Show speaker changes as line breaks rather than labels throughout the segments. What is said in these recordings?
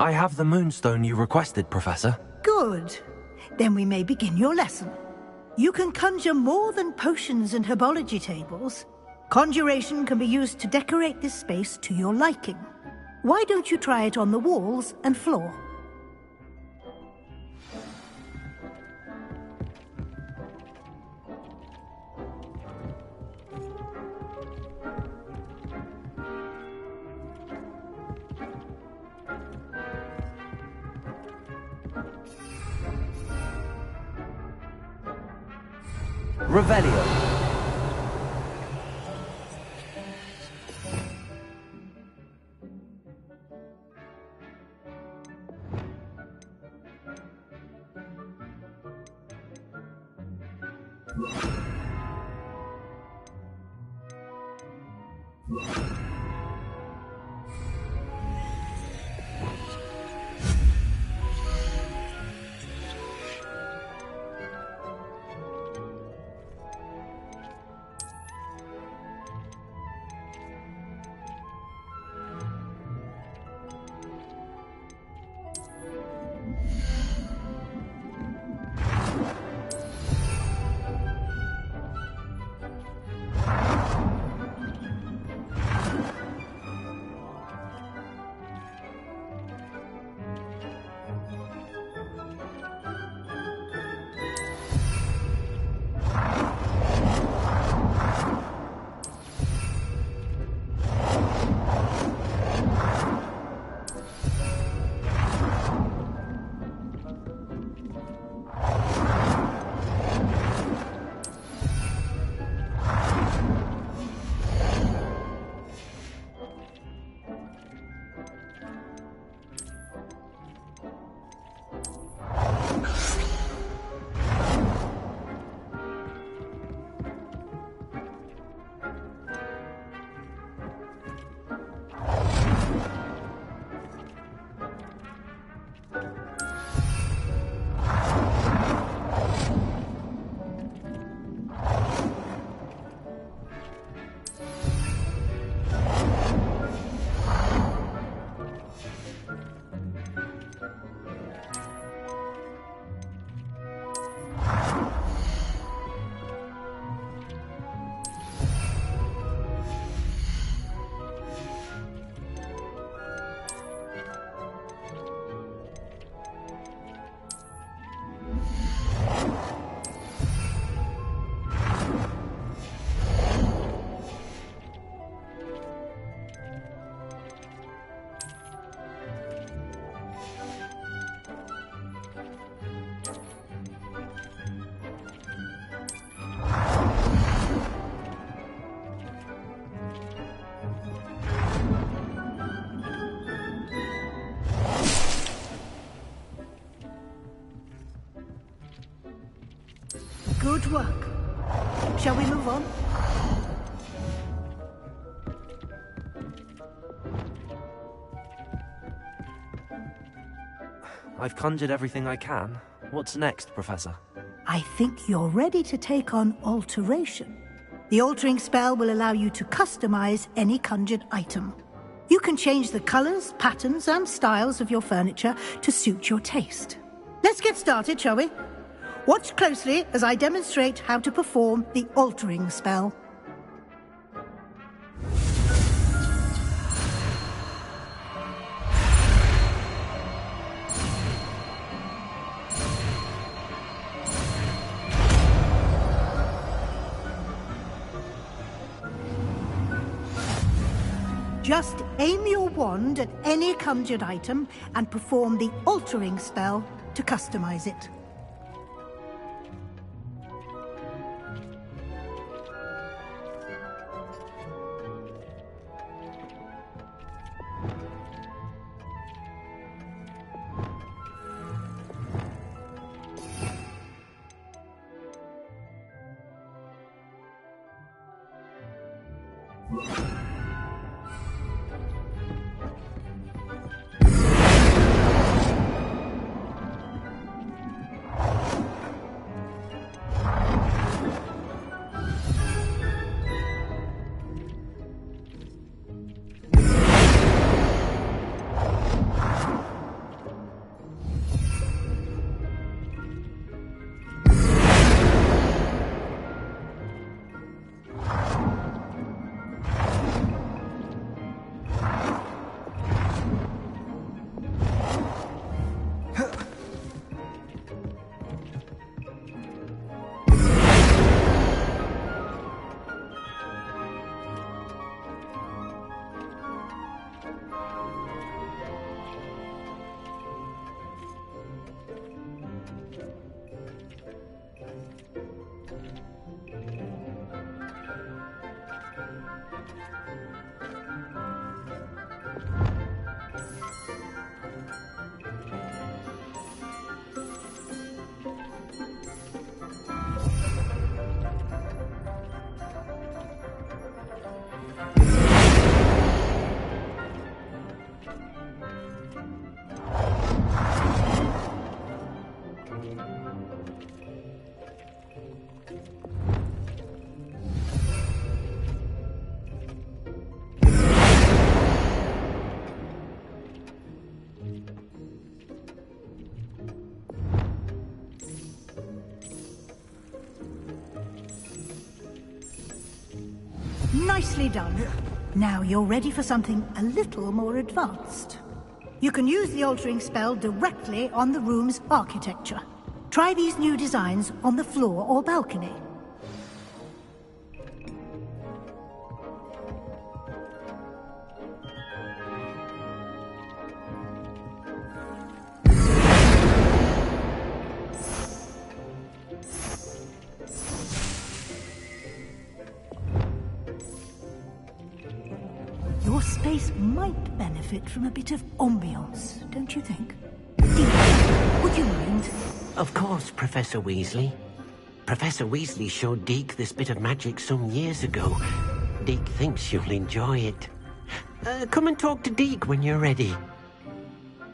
I have the moonstone you requested, Professor.
Good. Then we may begin your lesson. You can conjure more than potions and herbology tables. Conjuration can be used to decorate this space to your liking. Why don't you try it on the walls and floor?
Revelio.
Good work. Shall we move on?
I've conjured everything I can. What's next, Professor?
I think you're ready to take on alteration. The altering spell will allow you to customize any conjured item. You can change the colors, patterns, and styles of your furniture to suit your taste. Let's get started, shall we? Watch closely as I demonstrate how to perform the altering spell. Just aim your wand at any conjured item and perform the altering spell to customize it. Nicely done. Now you're ready for something a little more advanced. You can use the altering spell directly on the room's architecture. Try these new designs on the floor or balcony. Your space might benefit from a bit of ambiance, don't you think? Deek, would you mind?
Of course, Professor Weasley. Professor Weasley showed Deke this bit of magic some years ago. Deke thinks you'll enjoy it. Come and talk to Deke when you're ready.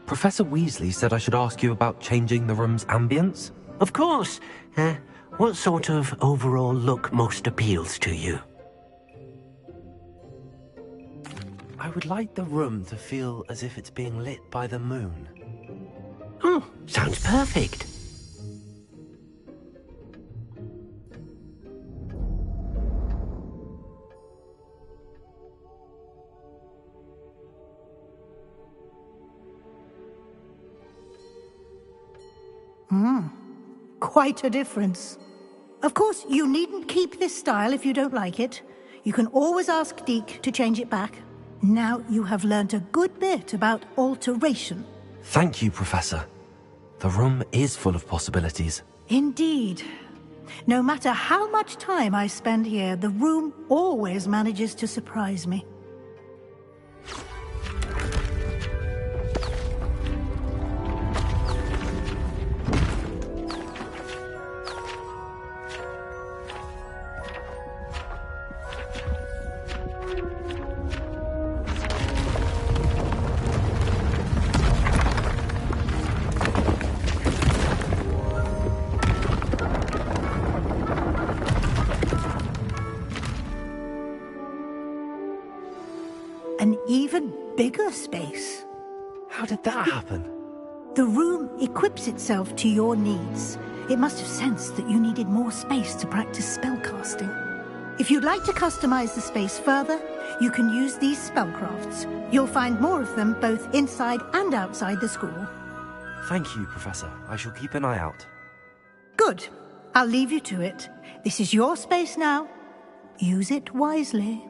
Professor Weasley said I should ask you about changing the room's ambience?
Of course. What sort of overall look most appeals to you?
I would like the room to feel as if it's being lit by the moon.
Oh, sounds perfect.
Quite a difference. Of course, you needn't keep this style if you don't like it. You can always ask Deke to change it back. Now you have learnt a good bit about alteration.
Thank you, Professor. The room is full of possibilities.
Indeed. No matter how much time I spend here, the room always manages to surprise me. bigger space.
How did that happen?
The room equips itself to your needs. It must have sensed that you needed more space to practice spellcasting. If you'd like to customize the space further, you can use these spellcrafts. You'll find more of them both inside and outside the school.
Thank you, Professor. I shall keep an eye out.
Good. I'll leave you to it. This is your space now. Use it wisely.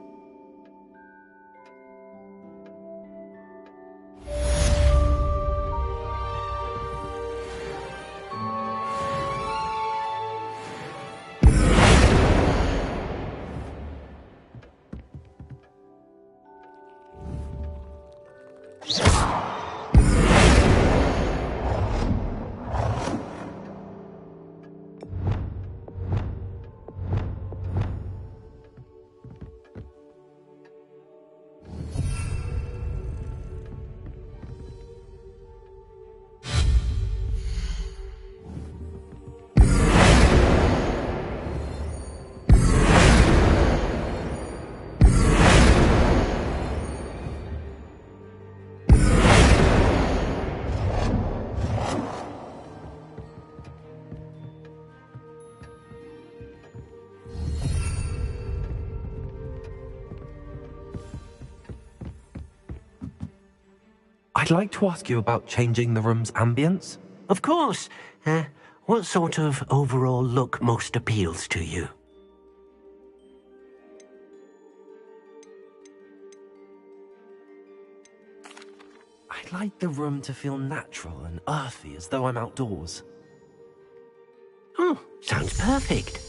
I'd like to ask you about changing the room's ambience.
Of course. What sort of overall look most appeals to you?
I'd like the room to feel natural and earthy, as though I'm outdoors.
Oh, sounds perfect.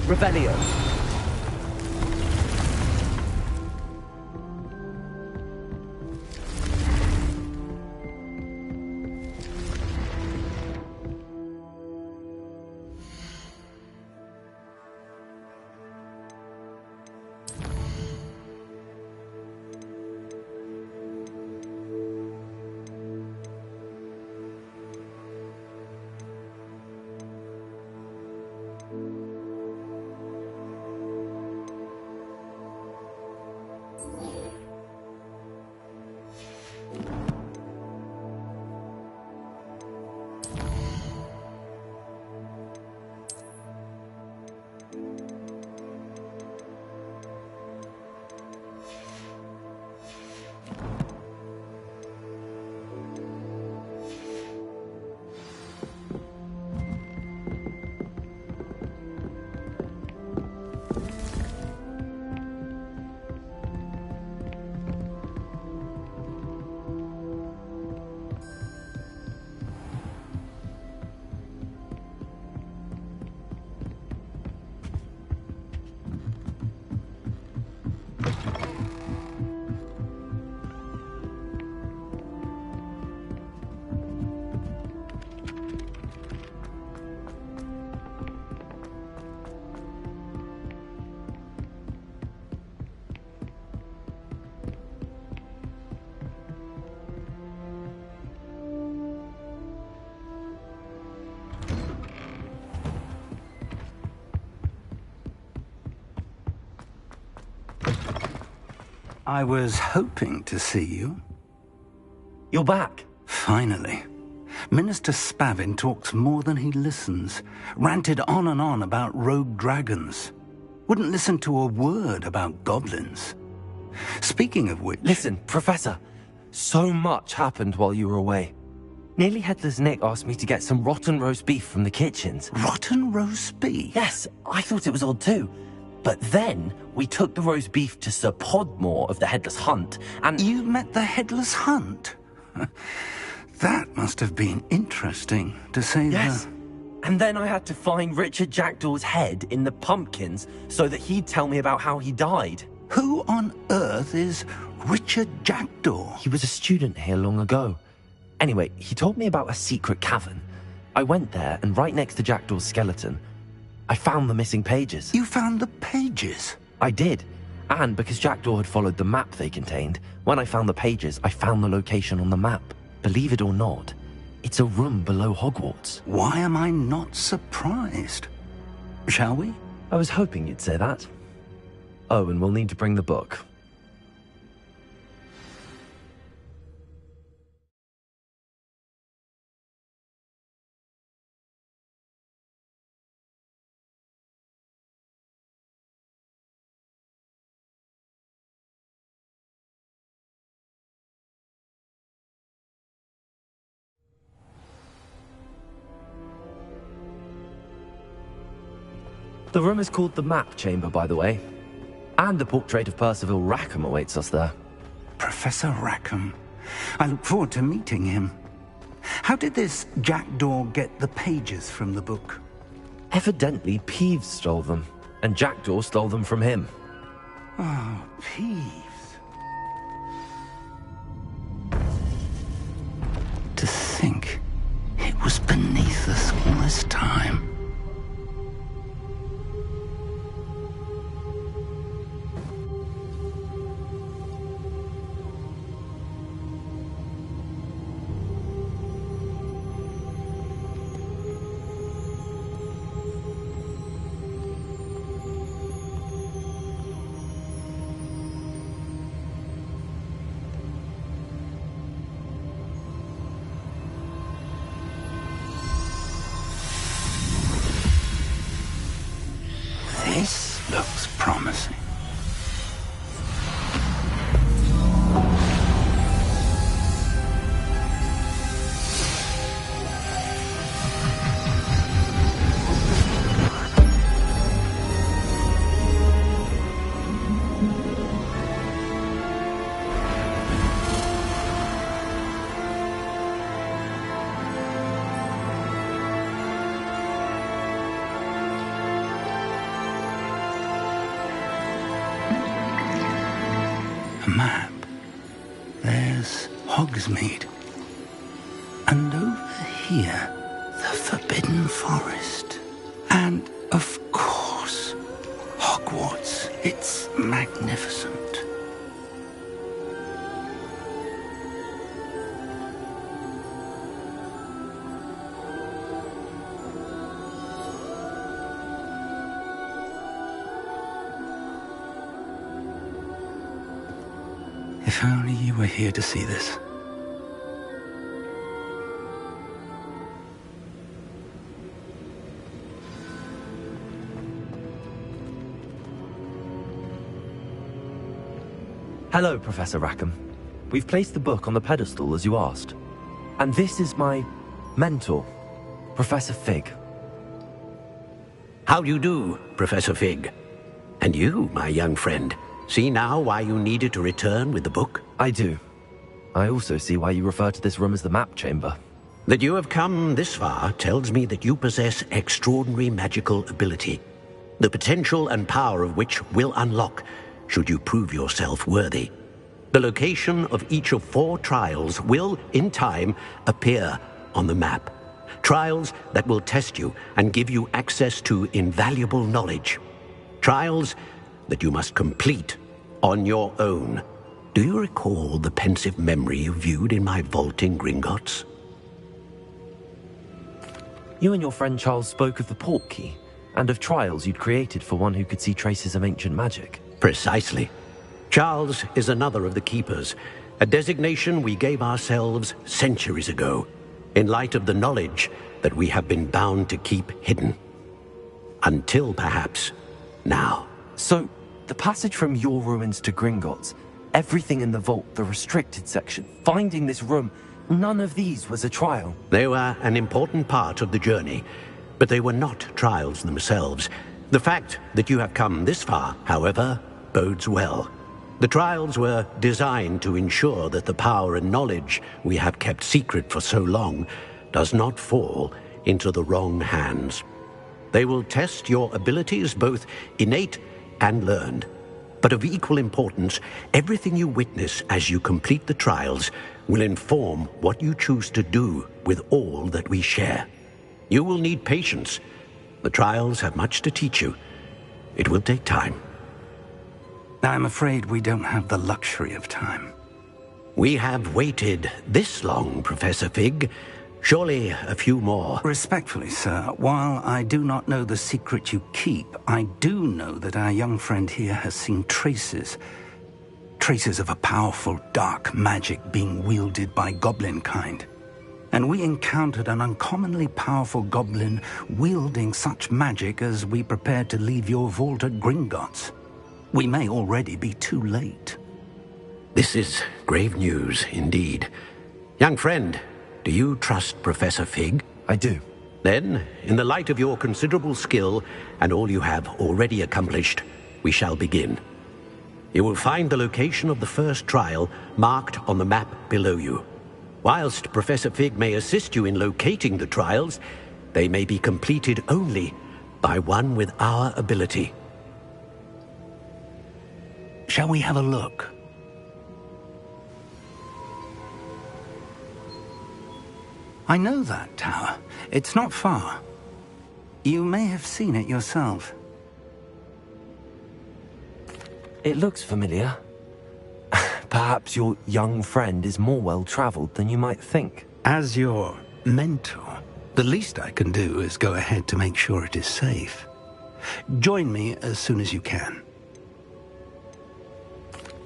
Revelio.
I was hoping to see you.
You're back.
Finally. Minister Spavin talks more than he listens. Ranted on and on about rogue dragons. Wouldn't listen to a word about goblins. Speaking of which...
Listen, Professor. So much happened while you were away. Nearly Headless Nick asked me to get some rotten roast beef from the kitchens.
Rotten roast beef?
Yes, I thought it was odd too. But then we took the roast beef to Sir Podmore of the Headless Hunt, and...
You met the Headless Hunt? That must have been interesting, to say
Yes. And then I had to find Richard Jackdaw's head in the pumpkins so that he'd tell me about how he died.
Who on earth is Richard Jackdaw?
He was a student here long ago. Anyway, he told me about a secret cavern. I went there, and right next to Jackdaw's skeleton, I found the missing pages.
You found the pages?
I did. And because Jackdaw had followed the map they contained, when I found the pages, I found the location on the map. Believe it or not, it's a room below Hogwarts.
Why am I not surprised? Shall we?
I was hoping you'd say that. Oh, and we'll need to bring the book. The room is called the Map Chamber, by the way. And the portrait of Percival Rackham awaits us there.
Professor Rackham. I look forward to meeting him. How did this Jackdaw get the pages from the book?
Evidently, Peeves stole them, and Jackdaw stole them from him.
Oh, Peeves. To think it was beneath us all this time. This looks promising. A map. There's Hogsmeade. And over here, the Forbidden Forest. And, of course, Hogwarts. It's magnificent. If only you were here to see this.
Hello, Professor Rackham. We've placed the book on the pedestal, as you asked. And this is my mentor, Professor Fig.
How do you do, Professor Fig? And you, my young friend, see now why you needed to return with the book?
I do. I also see why you refer to this room as the Map Chamber.
That you have come this far tells me that you possess extraordinary magical ability, the potential and power of which will unlock should you prove yourself worthy. The location of each of 4 trials will, in time, appear on the map. Trials that will test you and give you access to invaluable knowledge. Trials that you must complete on your own. Do you recall the pensive memory you viewed in my vault in Gringotts?
You and your friend Charles spoke of the Portkey, and of trials you'd created for one who could see traces of ancient magic.
Precisely. Charles is another of the keepers, a designation we gave ourselves centuries ago, in light of the knowledge that we have been bound to keep hidden. Until, perhaps, now.
So, the passage from your ruins to Gringotts, everything in the vault, the restricted section, finding this room, none of these was a trial.
They were an important part of the journey, but they were not trials themselves. The fact that you have come this far, however, bodes well. The trials were designed to ensure that the power and knowledge we have kept secret for so long does not fall into the wrong hands. They will test your abilities, both innate and learned. But of equal importance, everything you witness as you complete the trials will inform what you choose to do with all that we share. You will need patience. The trials have much to teach you. It will take time.
I'm afraid we don't have the luxury of time.
We have waited this long, Professor Fig. Surely a few more.
Respectfully, sir, while I do not know the secret you keep, I do know that our young friend here has seen traces of a powerful dark magic being wielded by goblin kind. And we encountered an uncommonly powerful goblin wielding such magic as we prepared to leave your vault at Gringotts. We may already be too late.
This is grave news indeed. Young friend, do you trust Professor Fig?
I do.
Then, in the light of your considerable skill and all you have already accomplished, we shall begin. You will find the location of the first trial marked on the map below you. Whilst Professor Fig may assist you in locating the trials, they may be completed only by one with our ability.
Shall we have a look? I know that tower. It's not far. You may have seen it yourself.
It looks familiar. Perhaps your young friend is more well-traveled than you might think.
As your mentor, the least I can do is go ahead to make sure it is safe. Join me as soon as you can.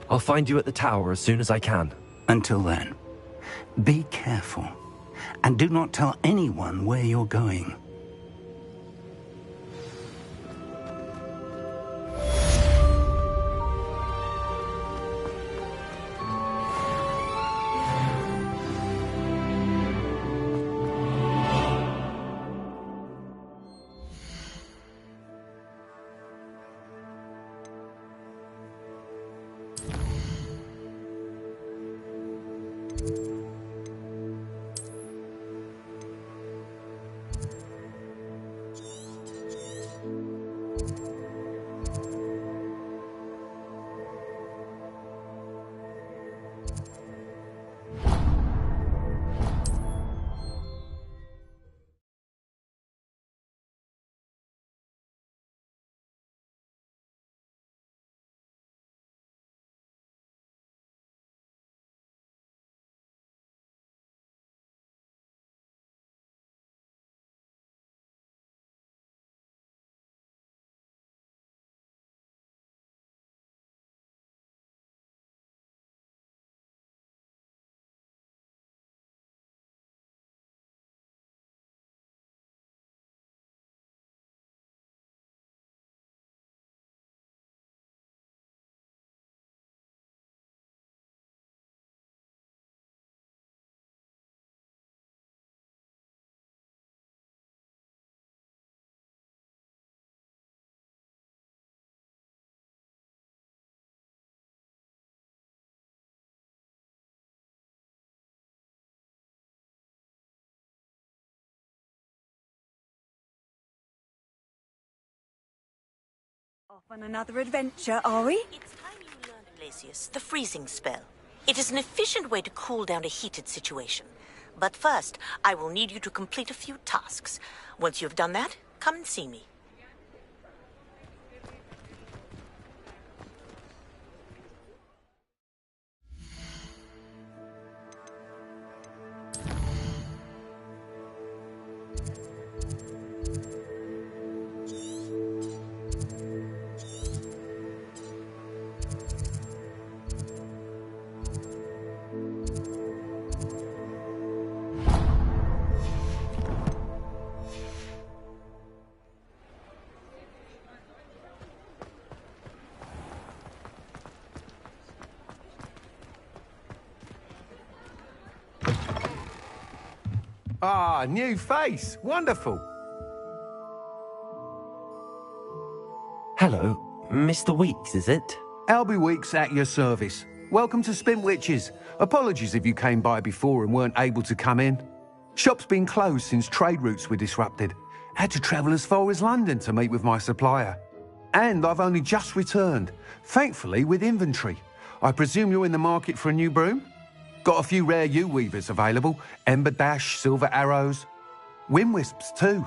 I'll find you at the tower as soon as I can.
Until then, be careful. And do not tell anyone where you're going.
Off on another adventure, are we?
It's time you learned, Glacius, the freezing spell. It is an efficient way to cool down a heated situation. But first, I will need you to complete a few tasks. Once you have done that, come and see me.
Ah, new face. Wonderful.
Hello, Mr. Weeks, is it?
Albie Weeks at your service. Welcome to Spintwitches. Apologies if you came by before and weren't able to come in. Shop's been closed since trade routes were disrupted. Had to travel as far as London to meet with my supplier. And I've only just returned, thankfully with inventory. I presume you're in the market for a new broom? Got a few rare U-weavers available. Ember Dash, Silver Arrows. Wind Wisps too.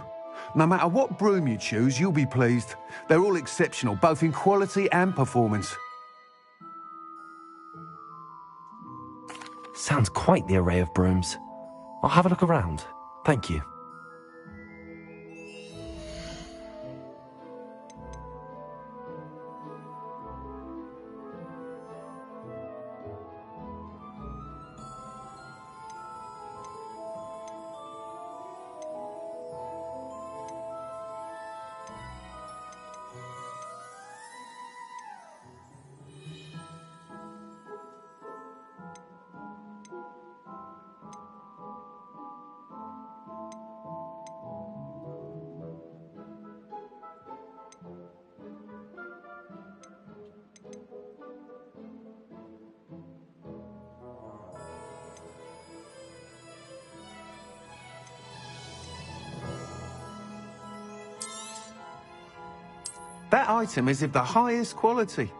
No matter what broom you choose, you'll be pleased. They're all exceptional, both in quality and performance.
Sounds quite the array of brooms. I'll have a look around. Thank you.
That item is of the highest quality.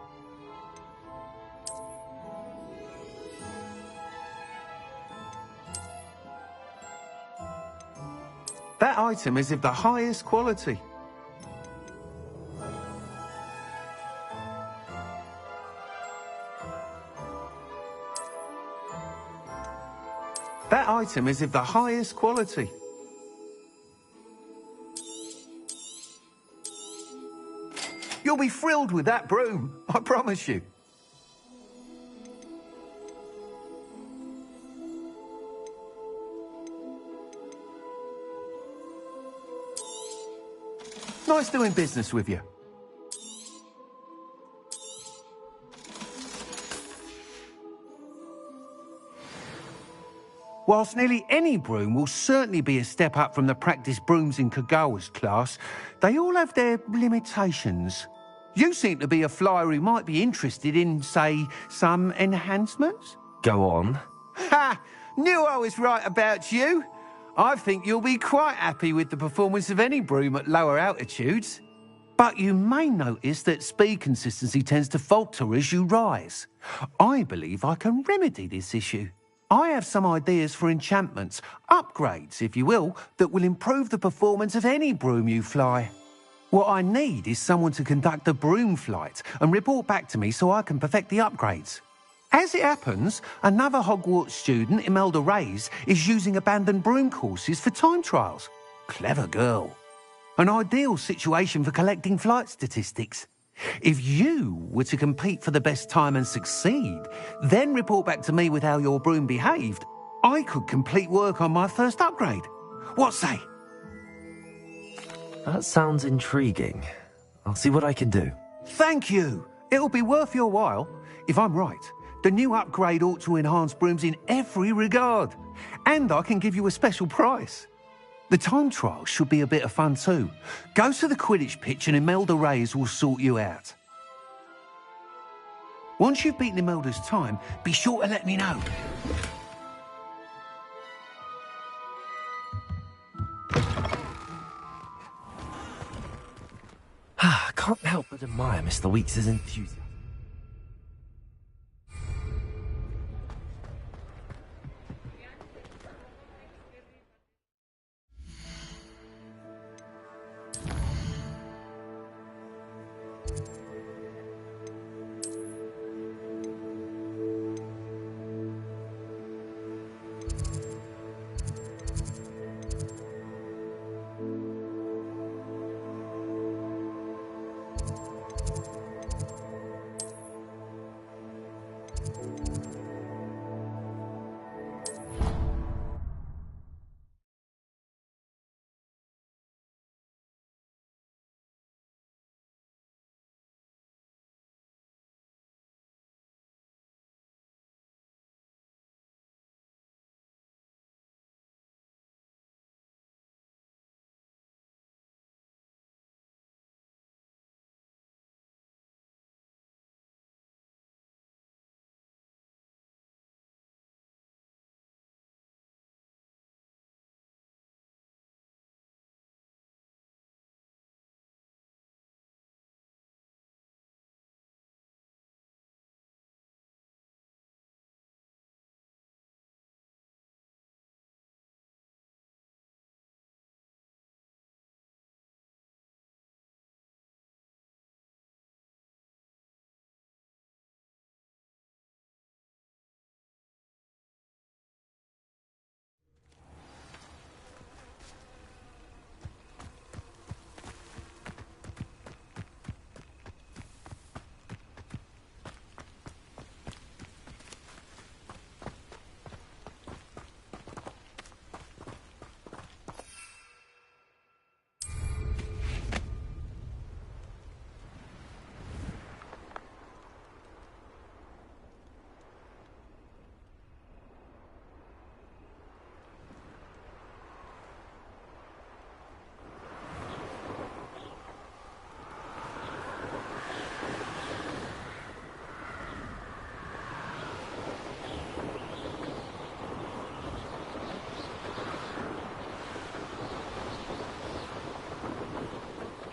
That item is of the highest quality. That item is of the highest quality. You'll be thrilled with that broom, I promise you. Nice doing business with you. Whilst nearly any broom will certainly be a step up from the practice brooms in Kagawa's class, they all have their limitations. You seem to be a flyer who might be interested in, say, some enhancements?
Go on.
Ha! Knew I was right about you. I think you'll be quite happy with the performance of any broom at lower altitudes. But you may notice that speed consistency tends to falter as you rise. I believe I can remedy this issue. I have some ideas for enchantments, upgrades, if you will, that will improve the performance of any broom you fly. What I need is someone to conduct a broom flight and report back to me so I can perfect the upgrades. As it happens, another Hogwarts student, Imelda Reyes, is using abandoned broom courses for time trials. Clever girl. An ideal situation for collecting flight statistics. If you were to compete for the best time and succeed, then report back to me with how your broom behaved, I could complete work on my first upgrade. What say?
That sounds intriguing. I'll see what I can do.
Thank you. It'll be worth your while. If I'm right, the new upgrade ought to enhance brooms in every regard. And I can give you a special price. The time trial should be a bit of fun too. Go to the Quidditch pitch and Imelda Reyes will sort you out. Once you've beaten Imelda's time, be sure to let me know.
I can't help but admire Mr. Weeks' enthusiasm.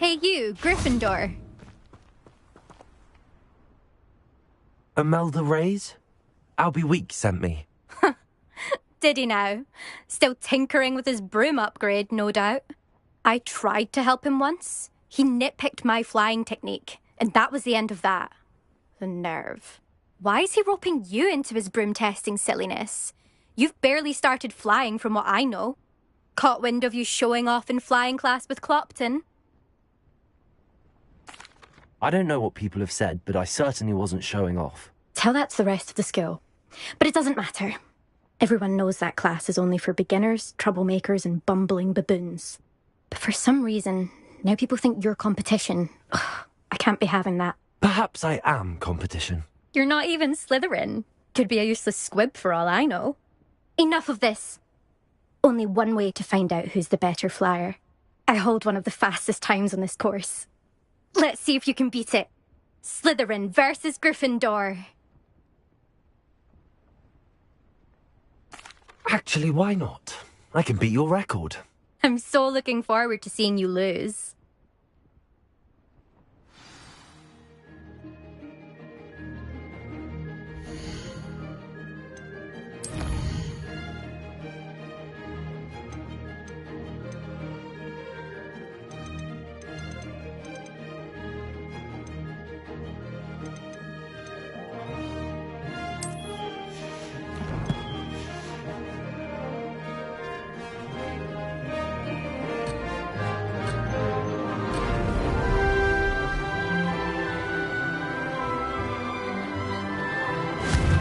Hey you, Gryffindor.
Imelda Reyes? Albie Weeks sent me.
Did he now? Still tinkering with his broom upgrade, no doubt. I tried to help him once. He nitpicked my flying technique, and that was the end of that. The nerve. Why is he roping you into his broom testing silliness? You've barely started flying from what I know. Caught wind of you showing off in flying class with Clopton.
I don't know what people have said, but I certainly wasn't showing off.
Tell that to the rest of the school. But it doesn't matter. Everyone knows that class is only for beginners, troublemakers, and bumbling baboons. But for some reason, now people think you're competition. Ugh, I can't be having that.
Perhaps I am competition.
You're not even Slytherin. Could be a useless squib for all I know. Enough of this. Only one way to find out who's the better flyer. I hold one of the fastest times on this course. Let's see if you can beat it. Slytherin versus Gryffindor.
Actually, why not? I can beat your record.
I'm so looking forward to seeing you lose.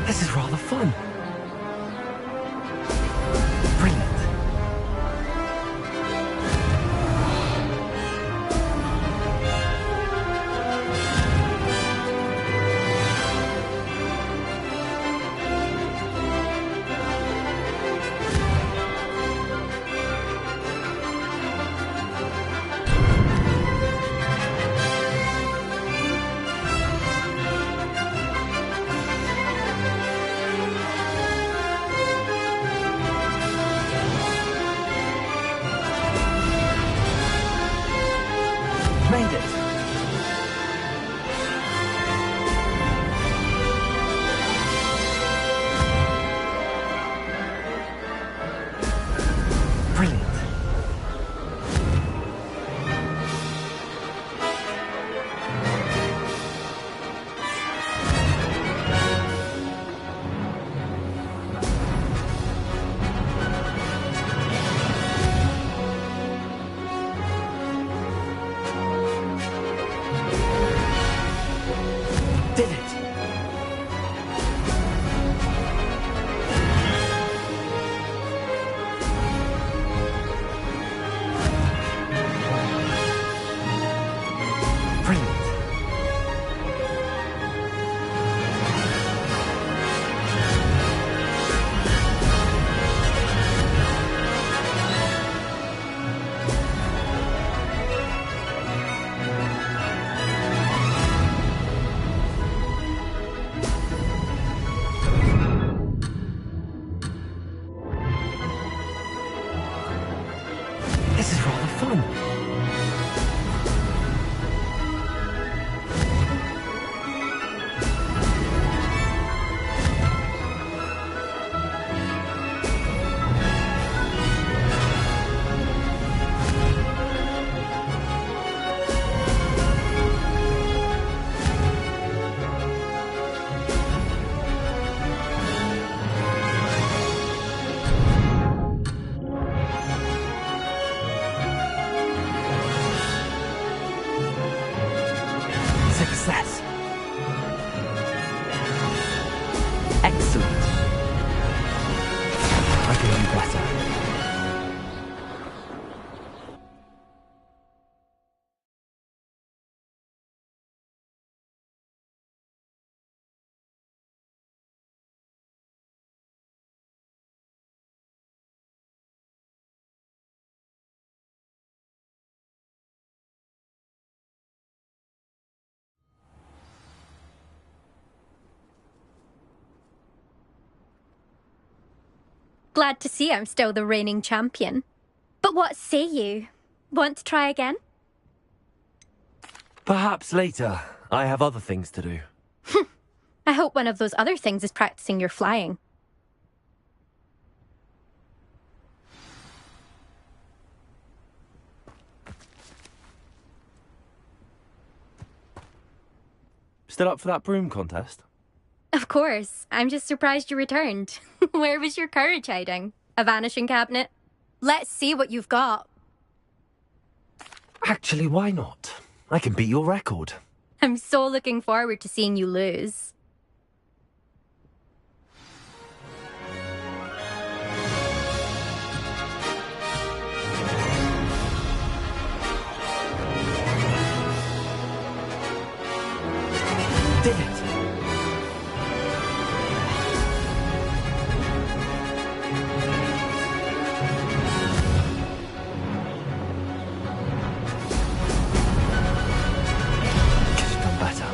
This is rather fun. Brilliant. Made it. Brilliant. Did it. Brilliant. This is rather fun. Success. Excellent. I can do better.
Glad to see I'm still the reigning champion. But what say you? Want to try again?
Perhaps later. I have other things to do.
I hope one of those other things is practicing your flying.
Still up for that broom contest?
Of course. I'm just surprised you returned. Where was your courage hiding? A vanishing cabinet? Let's see what you've got.
Actually, why not? I can beat your record.
I'm so looking forward to seeing you lose.
Did it! Could have done better.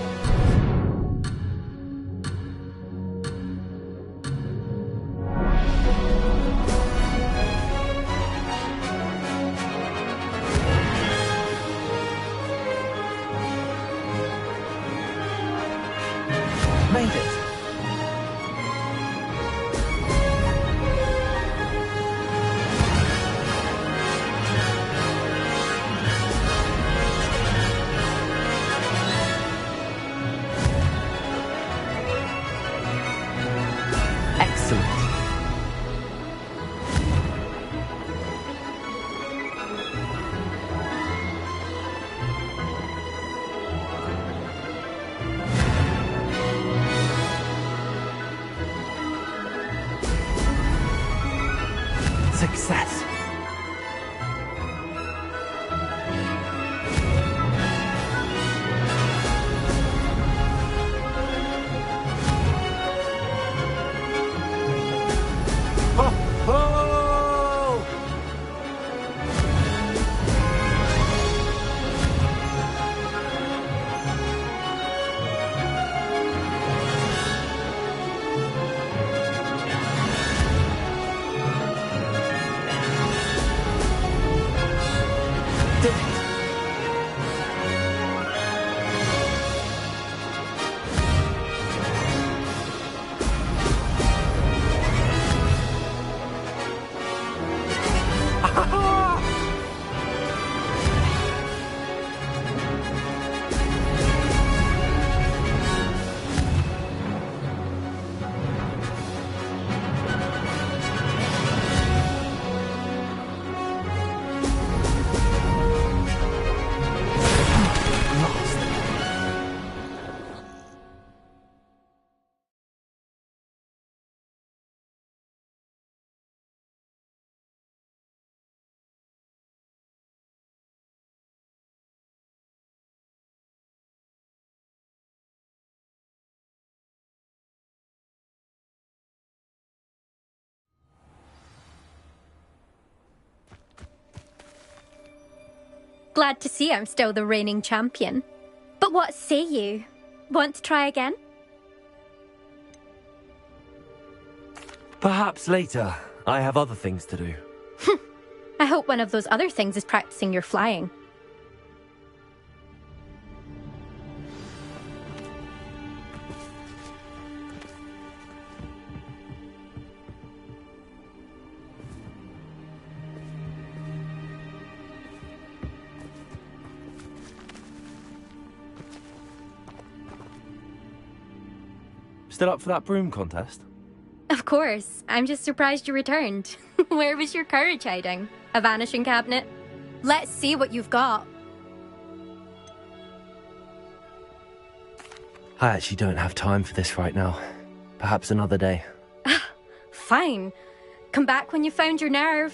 Made it. Excellent. Success. Ho, ho! Did it. Lost.
Glad to see I'm still the reigning champion. But what say you? Want to try again?
Perhaps later. I have other things to do.
I hope one of those other things is practicing your flying.
Still up for that broom contest?
Of course. I'm just surprised you returned. Where was your courage hiding? A vanishing cabinet? Let's see what you've got.
I actually don't have time for this right now. Perhaps another day.
Fine. Come back when you found your nerve.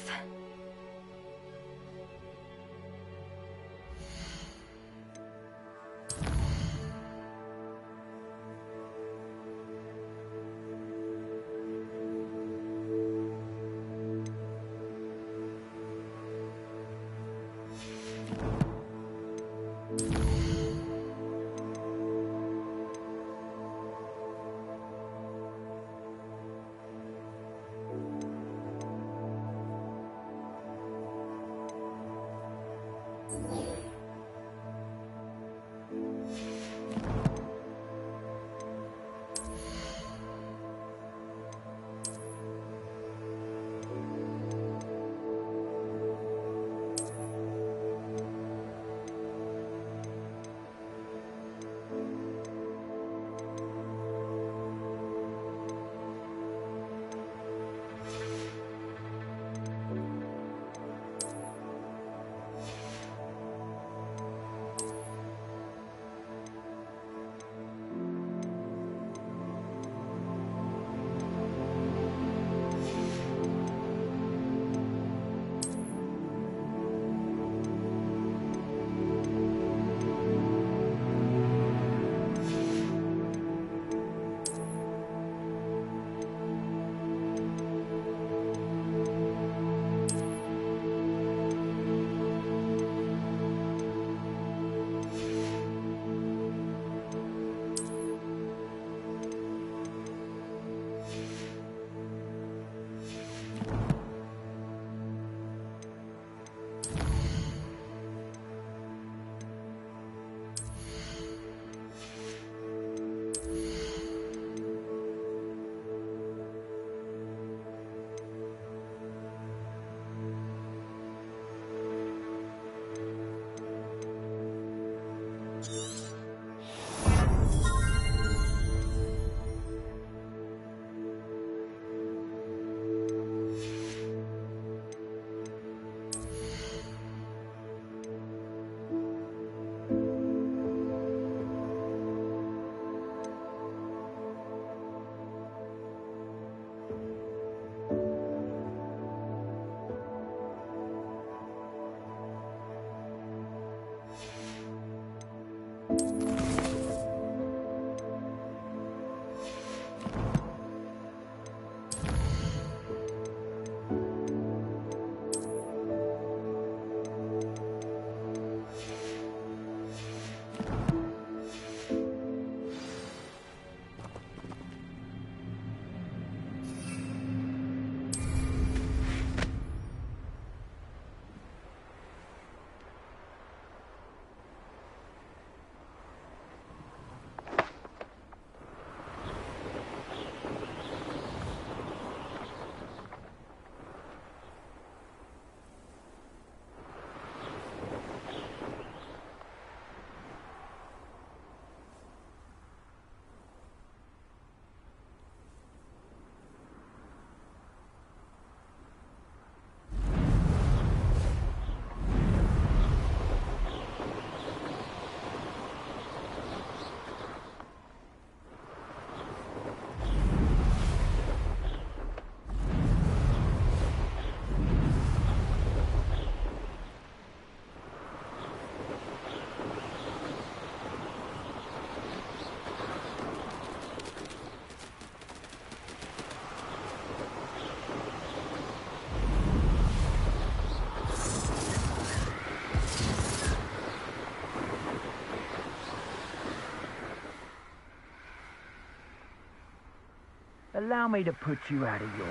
Allow me to put you out of your...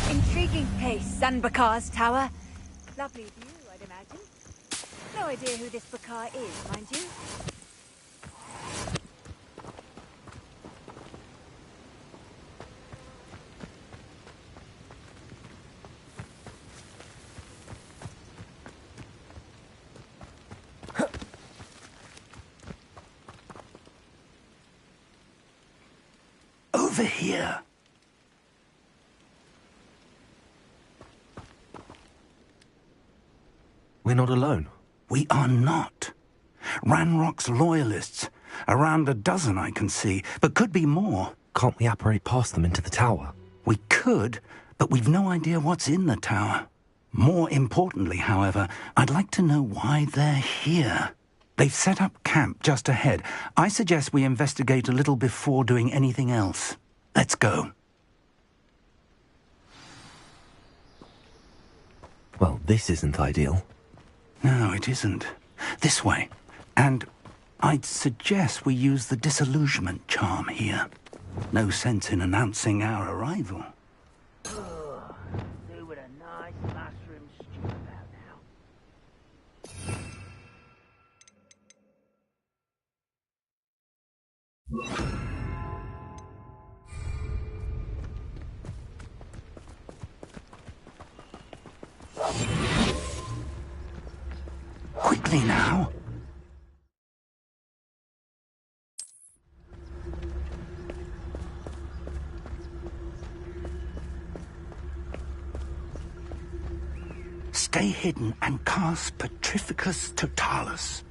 Intriguing place, Sanbakar's tower. Lovely view, I'd imagine. No idea who this Bakar is, mind you.
Over here.
We're not alone.
We are not. Ranrock's loyalists. Around a dozen I can see, but could be more.
Can't we apparate past them into the tower?
We could, but we've no idea what's in the tower. More importantly, however, I'd like to know why they're here. They've set up camp just ahead. I suggest we investigate a little before doing anything else. Let's go.
Well, this isn't ideal.
No, it isn't. This way. And I'd suggest we use the disillusionment charm here. No sense in announcing our arrival.
Do with a nice mushroom stew about now.
Quickly now. Stay hidden and cast Petrificus Totalis.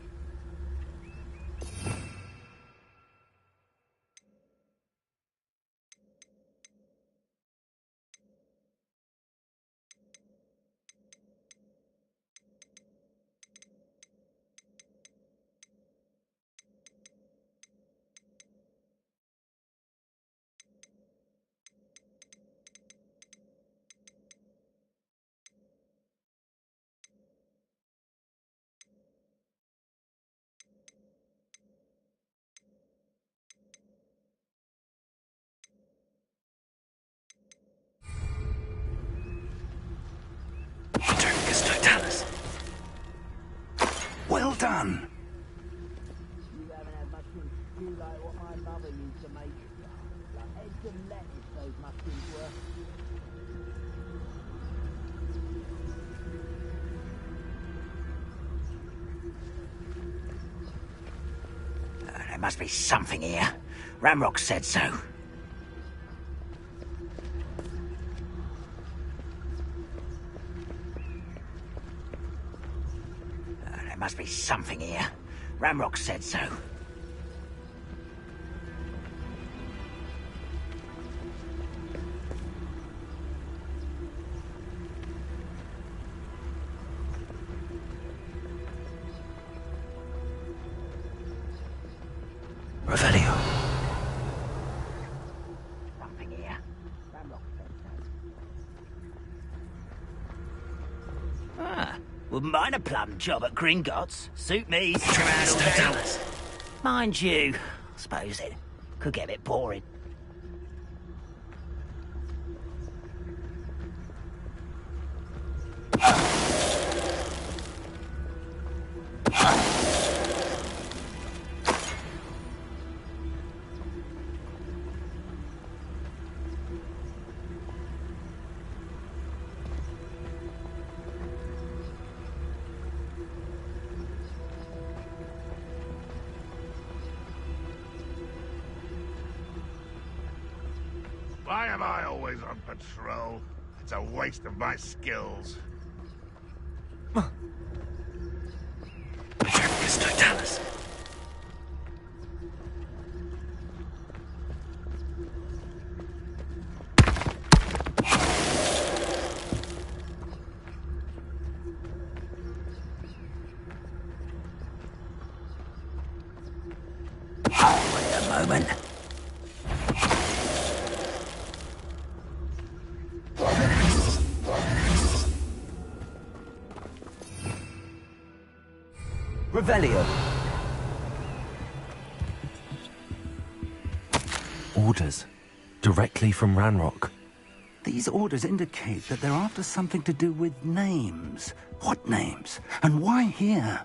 Petrificus Totalis. Well done.
You haven't had mushroom stew like what my mother used to make. Like eggs and lettuce, those mushrooms were.
There must be something here. Ramrock said so. There must be something here. Ramrock said so.
Revelio.
Wouldn't mind a plum job at Gringotts. Suit me, sitting around all day. Mind you, I suppose it could get a bit boring.
Why am I always on patrol? It's a waste of my skills.
Totalis.
Wait a moment.
Revelio. Orders. Directly from Ranrock.
These orders indicate that they're after something to do with names. What names? And why here?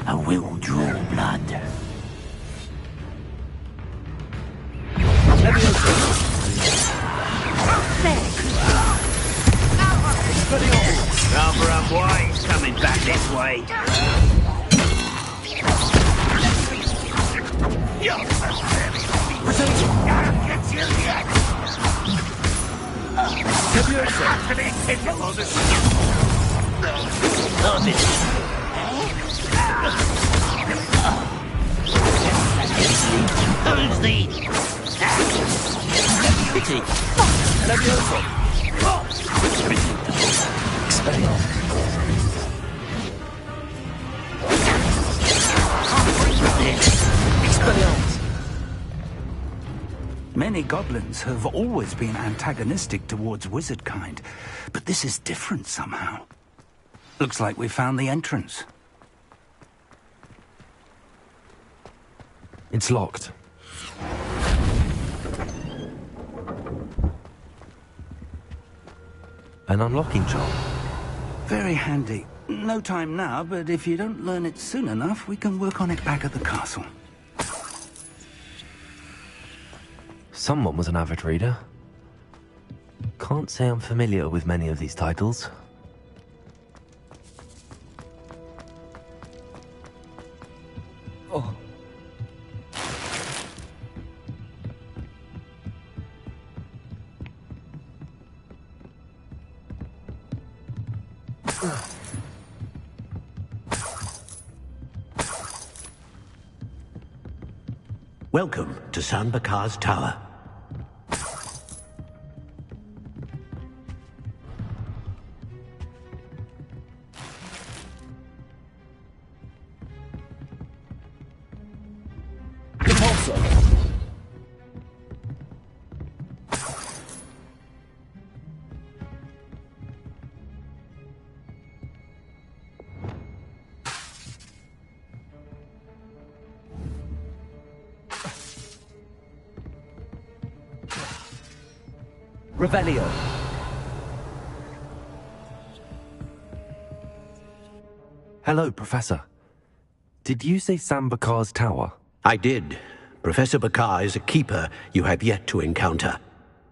I will draw blood. Rather up why he's coming back this way. Who's the pity?
Many goblins have always been antagonistic towards wizard kind, but this is different somehow. Looks like we found the entrance.
It's locked. An unlocking charm.
Very handy. No time now, but if you don't learn it soon enough, we can work on it back at the castle.
Someone was an avid reader. Can't say I'm familiar with many of these titles. Oh.
Welcome to San Bakar's Tower.
Revelio. Hello, Professor. Did you say San Bakar's Tower?
I did. Professor Bakar is a keeper you have yet to encounter.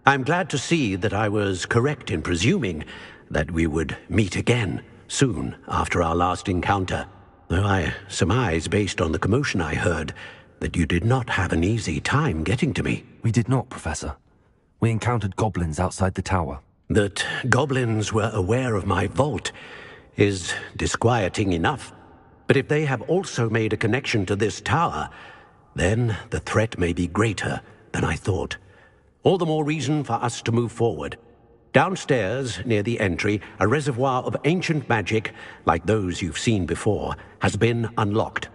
I'm glad to see that I was correct in presuming that we would meet again soon after our last encounter, though I surmise, based on the commotion I heard, that you did not have an easy time getting to me.
We did not, Professor. We encountered goblins outside the tower.
That goblins were aware of my vault is disquieting enough. But if they have also made a connection to this tower, then the threat may be greater than I thought. All the more reason for us to move forward. Downstairs, near the entry, a reservoir of ancient magic, like those you've seen before, has been unlocked.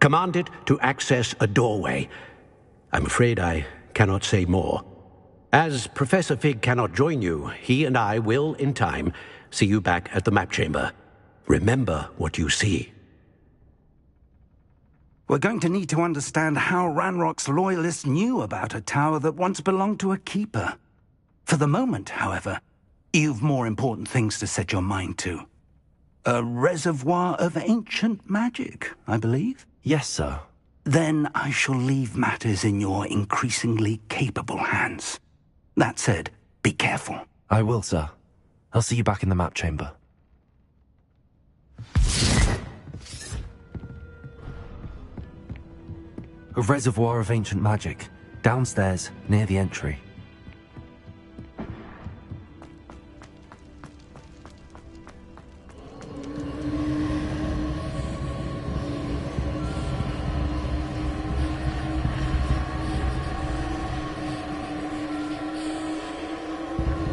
Command it to access a doorway. I'm afraid I cannot say more. As Professor Fig cannot join you, he and I will, in time, see you back at the map chamber. Remember what you see.
We're going to need to understand how Ranrock's loyalists knew about a tower that once belonged to a keeper. For the moment, however, you've more important things to set your mind to. A reservoir of ancient magic, I believe?
Yes, sir.
Then I shall leave matters in your increasingly capable hands. That said, be careful.
I will, sir. I'll see you back in the map chamber. A reservoir of ancient magic, downstairs, near the entry.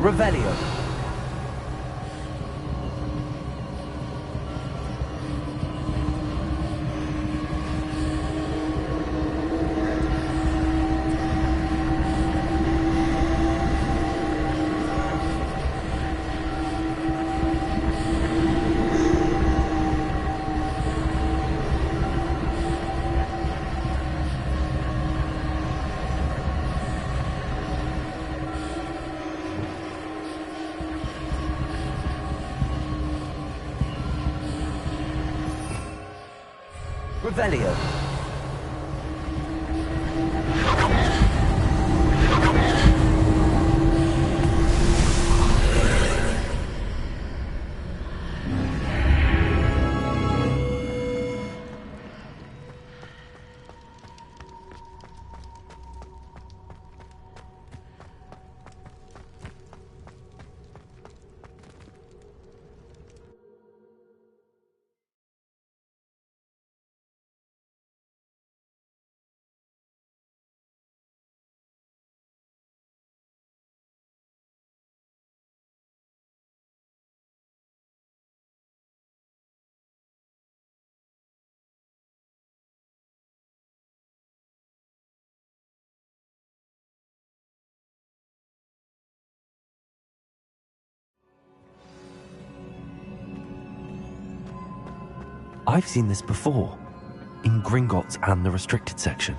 Revelio. Revelio.
I've seen this before, in Gringotts and the restricted section.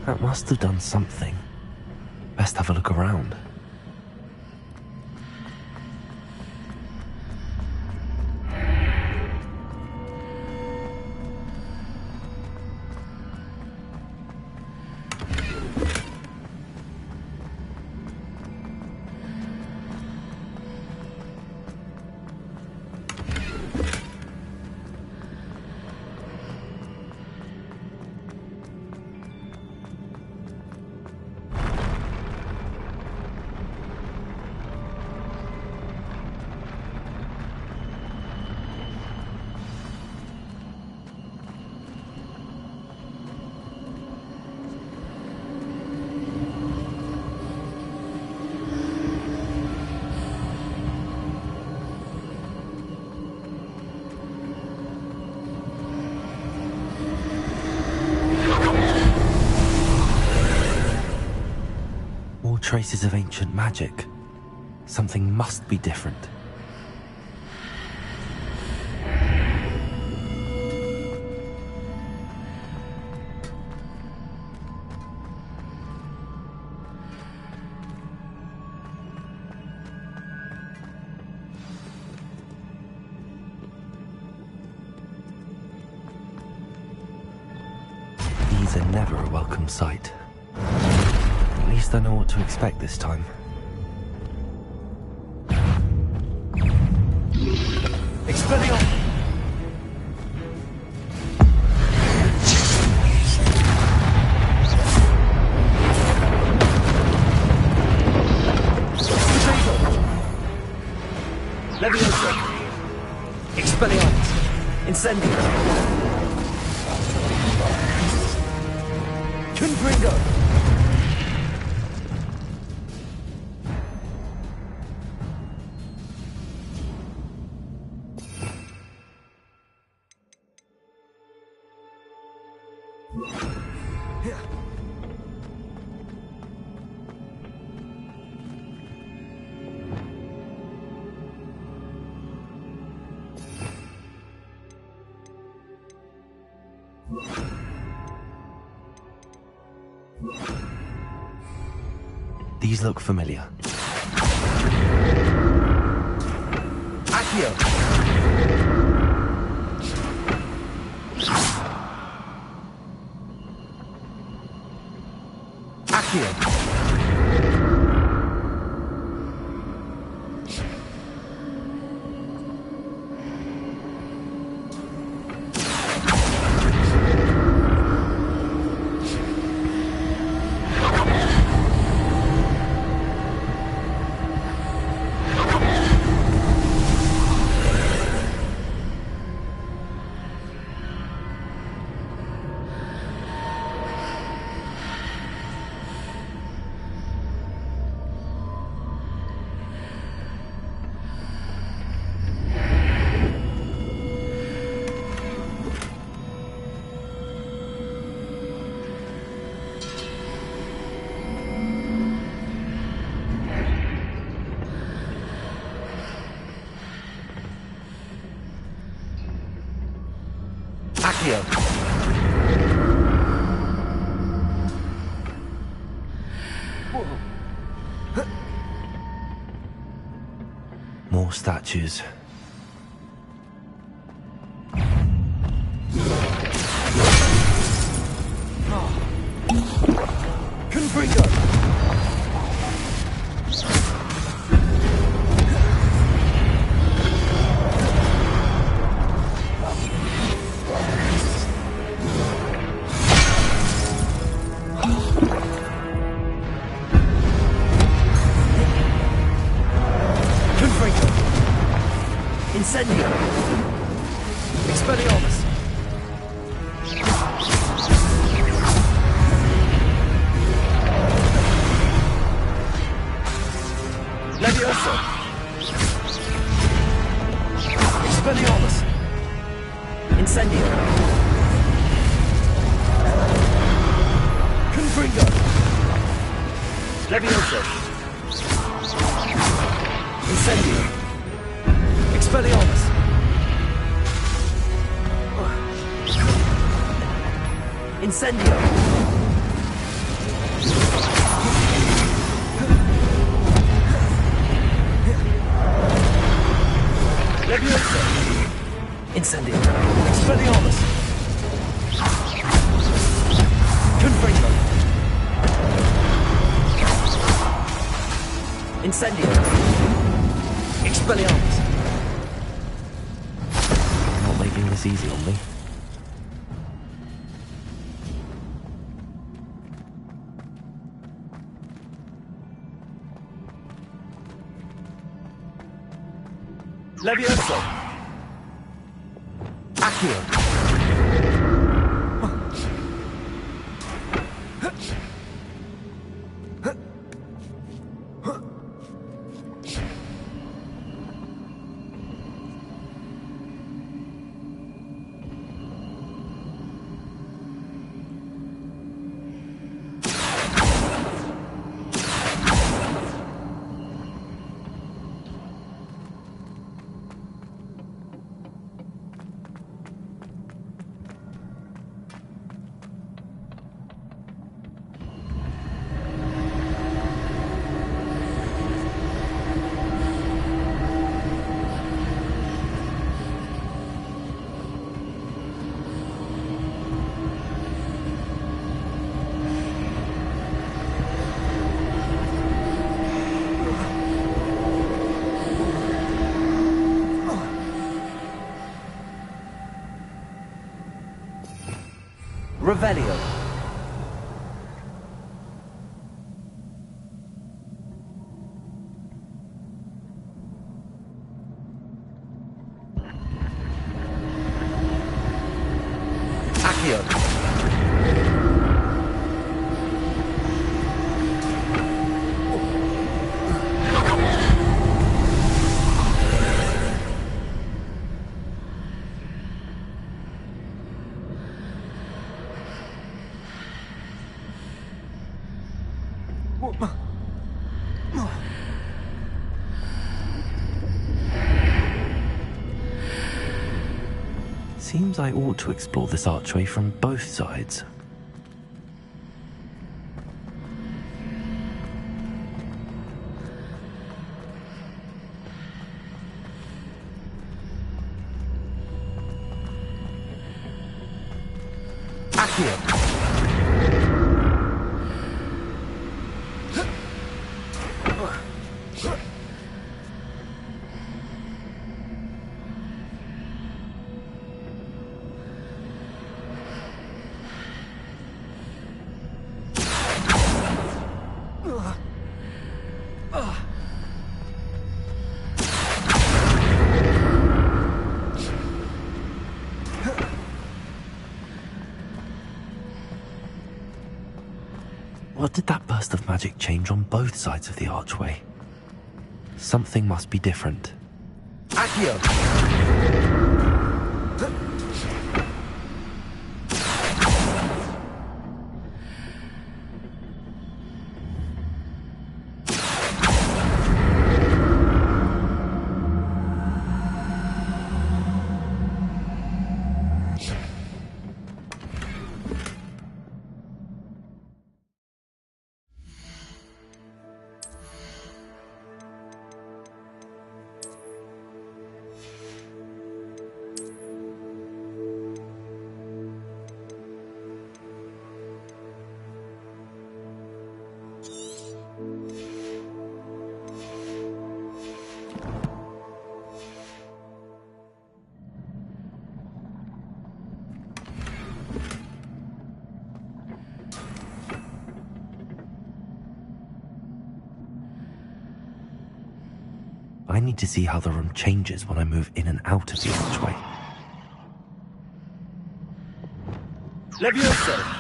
That must have done something. Best have a look around. Traces of ancient magic. Something must be different. These are never a welcome sight. At least I know what to expect this time.
Expelliarmus! Incendio. Confringo.
These look familiar.
Accio. Accio. Accio.
More statues.
Confringo. Confringo. Incendio. Expelliarmus. Levioso. Expelliarmus. Incendio. Confringo. Levioso. Incendio. Expelliarmus. Incendio. Levioso. Incendio. Expelliarmus. Confringo. Incendio. Expelliarmus.
Not making this easy on me.
Levioso. Accio. Revelio. Incendio!
Seems I ought to explore this archway from both sides.
Accio!
What did that burst of magic change on both sides of the archway? Something must be different.
Accio!
I need to see how the room changes when I move in and out of the archway.
Levioso!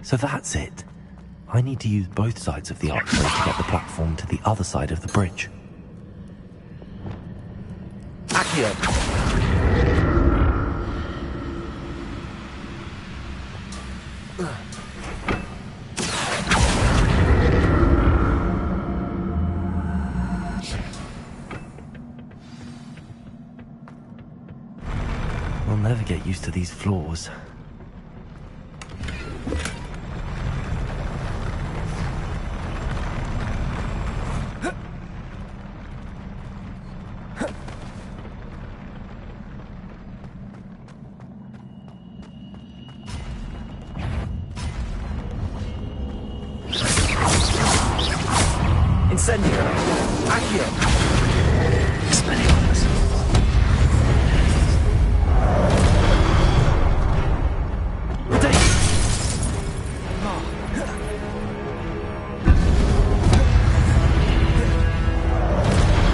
So that's it. I need to use both sides of the archway to get the platform to the other side of the bridge.
Accio!
I'll never get used to these floors.
Incendio! Accio! Expelliarmus!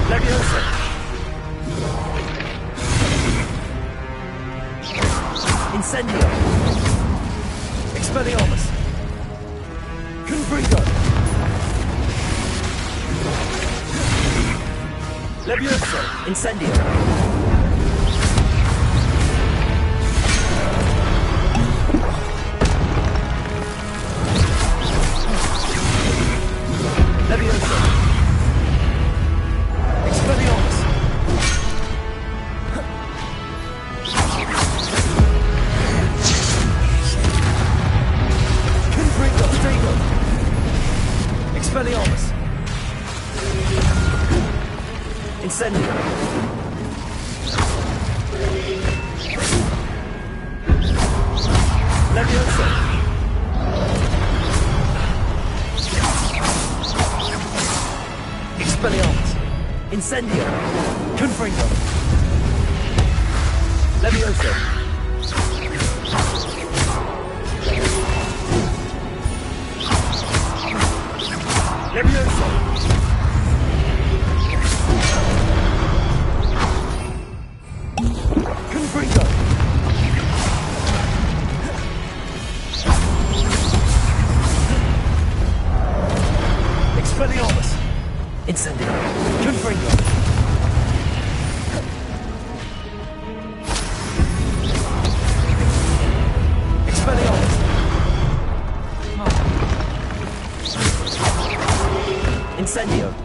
Levioso! Incendio! Expelliarmus! Confringo! Levioso! Incendio! Levioso! Expelliarmus! Confringo! Stego! Expelliarmus! Incendio! Incendio. Confringo. Levioso. Levioso. Confringo. Expelliarmus. Incendio. Confringo. Expelliarmus. Incendio.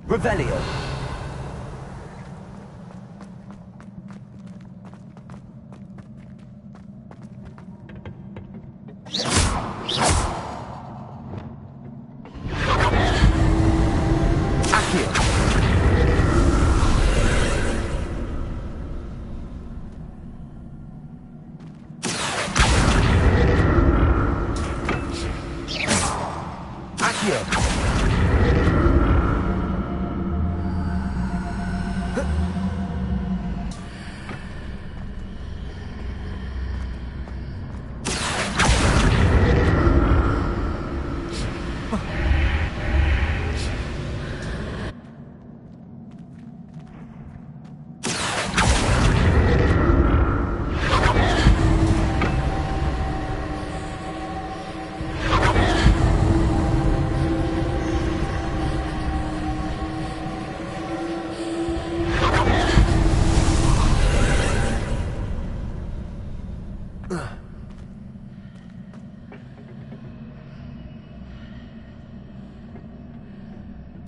Revelio. Accio. Accio.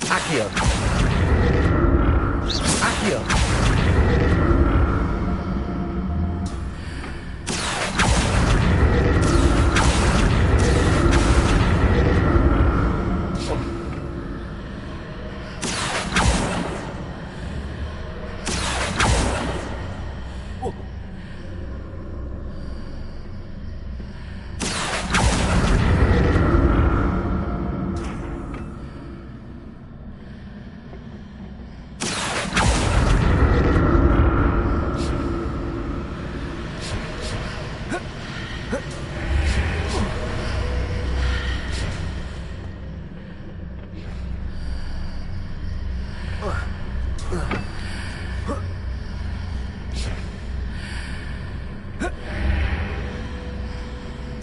Accio. Accio.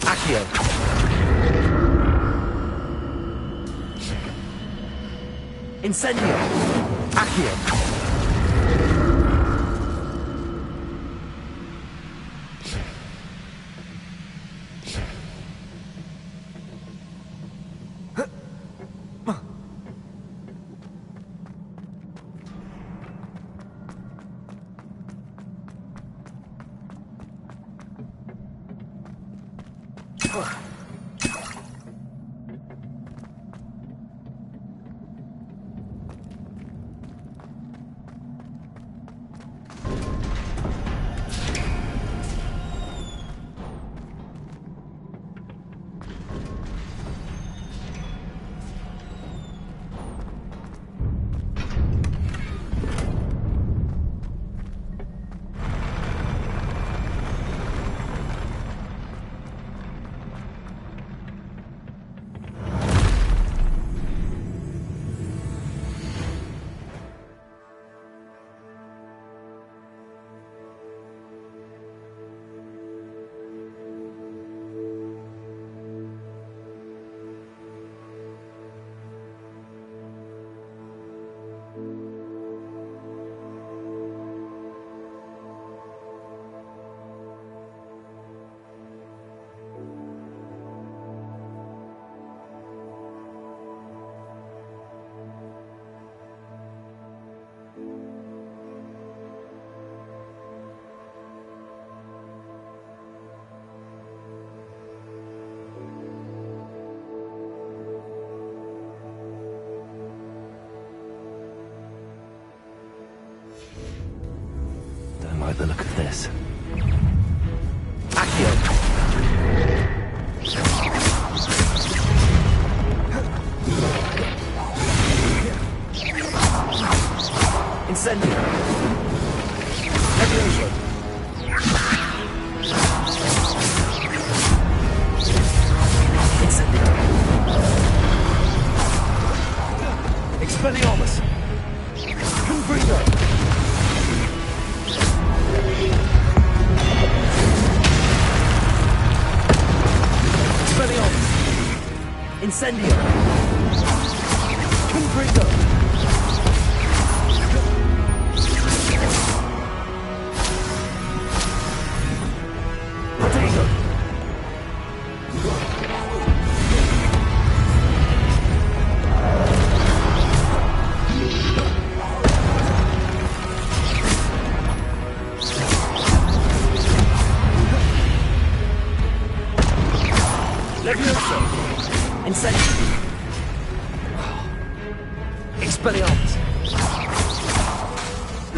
Accio. Incendio. Accio.
like the look of this.
Accio. Incendio. Levioso. Incendio. Expelliarmus. Confringo. Expelliarmus. Incendio. Confringo. Potato. Levioso. Incendio. Expelliarmus.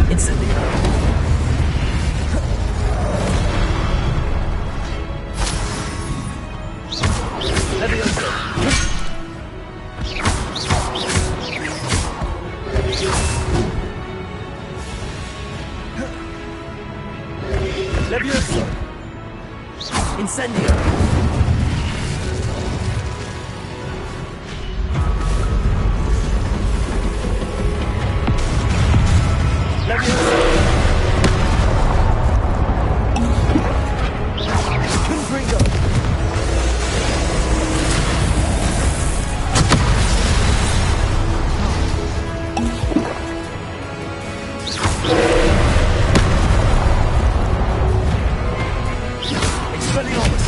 Incendio. Levioso. Levioso. Incendio. Levioso. Confringo. Expelliarmus.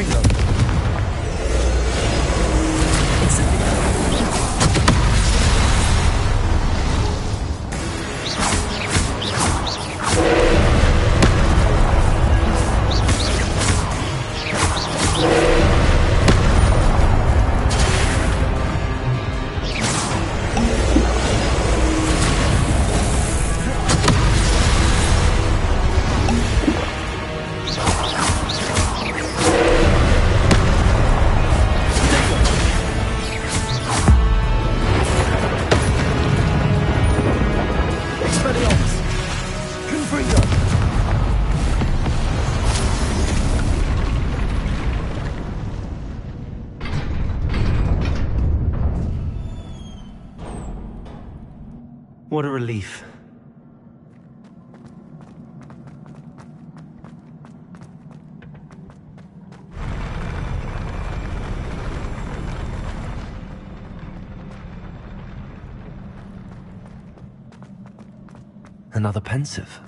Confringo.
What a relief. Another pensive.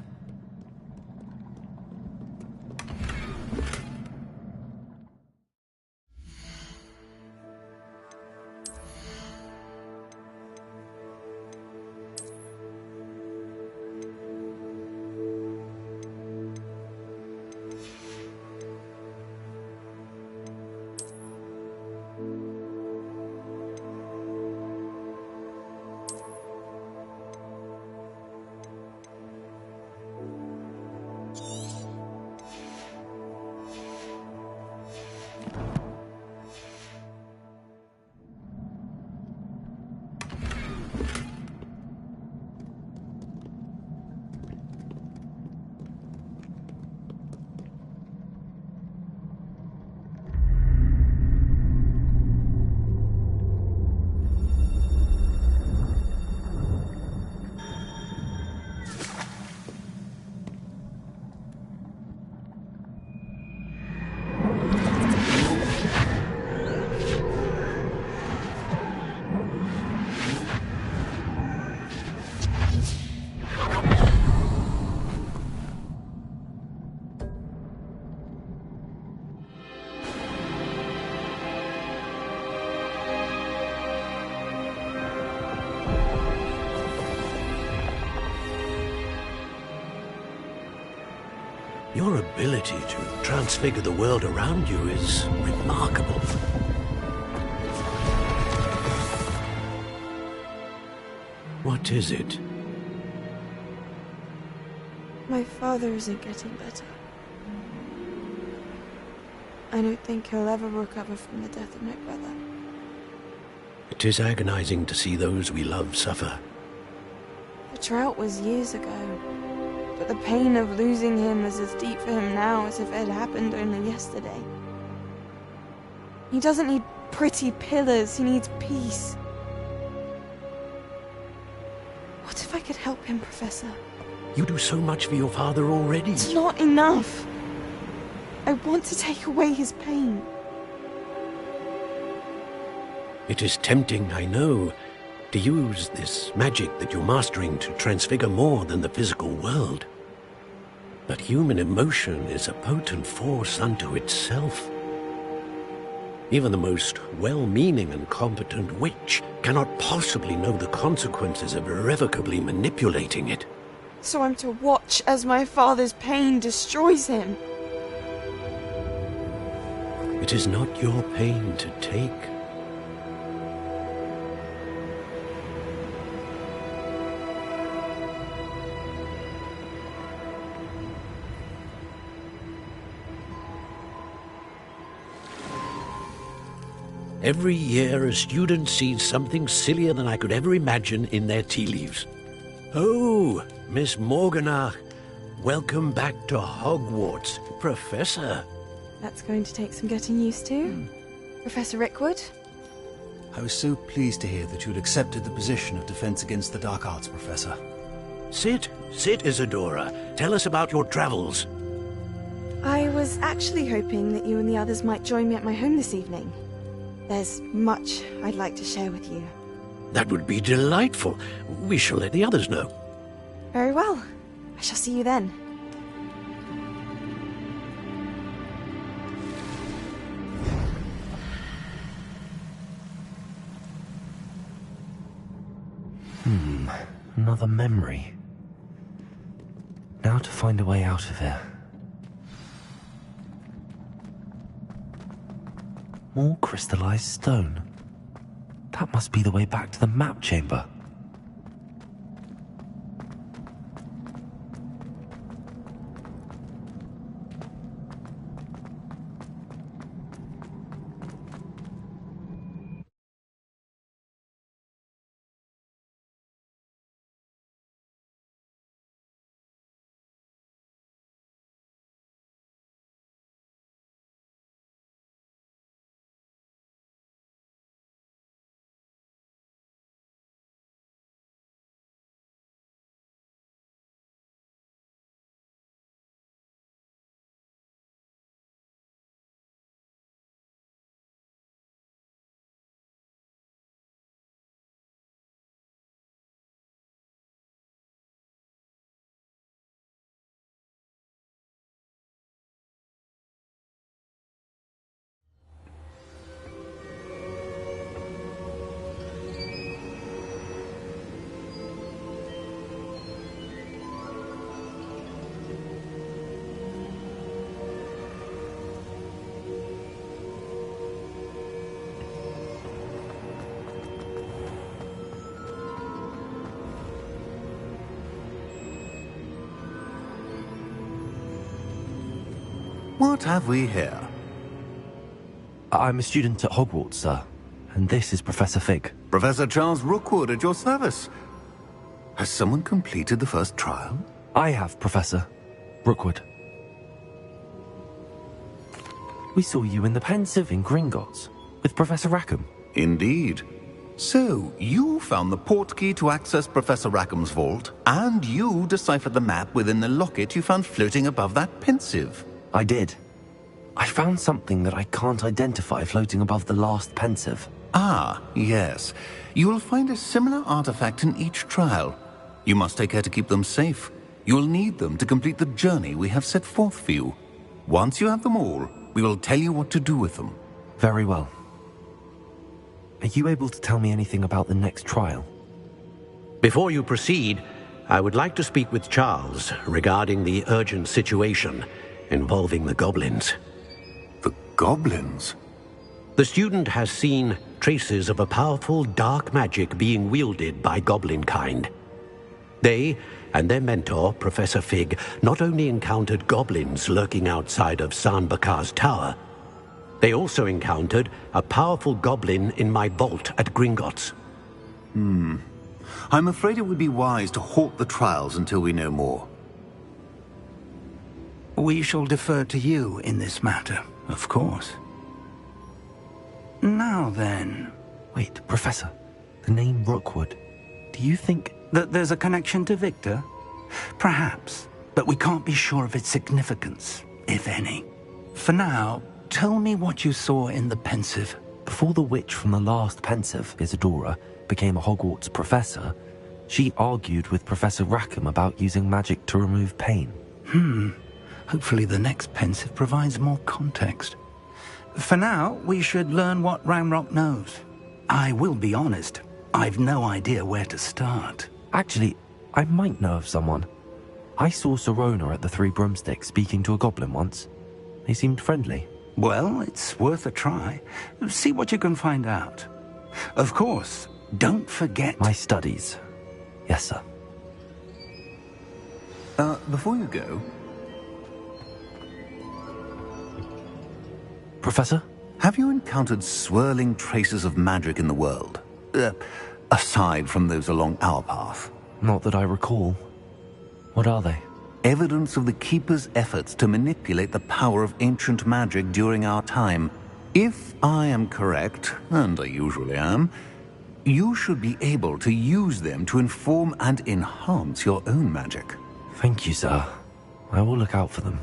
Your ability to transfigure the world around you is remarkable. What is it?
My father isn't getting better. I don't think he'll ever recover from the death of my brother.
It is agonizing to see those we love suffer.
The drought was years ago, but the pain of losing him is as deep for him now as if it had happened only yesterday. He doesn't need pretty pillars, he needs peace. What if I could help him, Professor?
You do so much for your father already.
It's not enough. I want to take away his pain.
It is tempting, I know, to use this magic that you're mastering to transfigure more than the physical world. But human emotion is a potent force unto itself. Even the most well-meaning and competent witch cannot possibly know the consequences of irrevocably manipulating it.
So I'm to watch as my father's pain destroys him.
It is not your pain to take. Every year, a student sees something sillier than I could ever imagine in their tea leaves. Oh, Miss Morganach, welcome back to Hogwarts, Professor.
That's going to take some getting used to. Professor Rickwood?
I was so pleased to hear that you'd accepted the position of Defense Against the Dark Arts, Professor.
Sit, Isadora. Tell us about your travels.
I was actually hoping that you and the others might join me at my home this evening. There's much I'd like to share with you.
That would be delightful. We shall let the others know.
Very well. I shall see you then.
Another memory. Now to find a way out of here. More crystallized stone. That must be the way back to the map chamber.
What have we here?
I'm a student at Hogwarts, sir. And this is Professor Fig.
Professor Charles Rookwood at your service. Has someone completed the first trial?
I have, Professor Rookwood. We saw you in the Pensive in Gringotts with Professor Rackham.
Indeed. So, you found the portkey to access Professor Rackham's vault, and you deciphered the map within the locket you found floating above that Pensive.
I did. I found something that I can't identify floating above the last Pensive.
Ah, yes. You will find a similar artifact in each trial. You must take care to keep them safe. You will need them to complete the journey we have set forth for you. Once you have them all, we will tell you what to do with them.
Very well. Are you able to tell me anything about the next trial?
Before you proceed, I would like to speak with Charles regarding the urgent situation involving the goblins.
The goblins?
The student has seen traces of a powerful dark magic being wielded by goblin kind. They and their mentor, Professor Fig, not only encountered goblins lurking outside of Sanbakar's tower, they also encountered a powerful goblin in my vault at Gringotts.
I'm afraid it would be wise to halt the trials until we know more.
We shall defer to you in this matter, of course. Now then...
Wait, Professor. The name Rookwood. Do you think...
that there's a connection to Victor? Perhaps, but we can't be sure of its significance, if any. For now, tell me what you saw in the Pensive.
Before the witch from the last Pensive, Isadora, became a Hogwarts professor, she argued with Professor Rackham about using magic to remove pain.
Hopefully the next Pensive provides more context. For now, we should learn what Ranrock knows. I will be honest, I've no idea where to start.
Actually, I might know of someone. I saw Serona at the Three Broomsticks speaking to a goblin once. They seemed friendly.
Well, it's worth a try. See what you can find out. Of course, don't forget...
My studies. Yes, sir.
Before you go...
Professor?
Have you encountered swirling traces of magic in the world? Aside from those along our path?
Not that I recall. What are they?
Evidence of the Keeper's efforts to manipulate the power of ancient magic during our time. If I am correct, and I usually am, you should be able to use them to inform and enhance your own magic.
Thank you, sir. I will look out for them.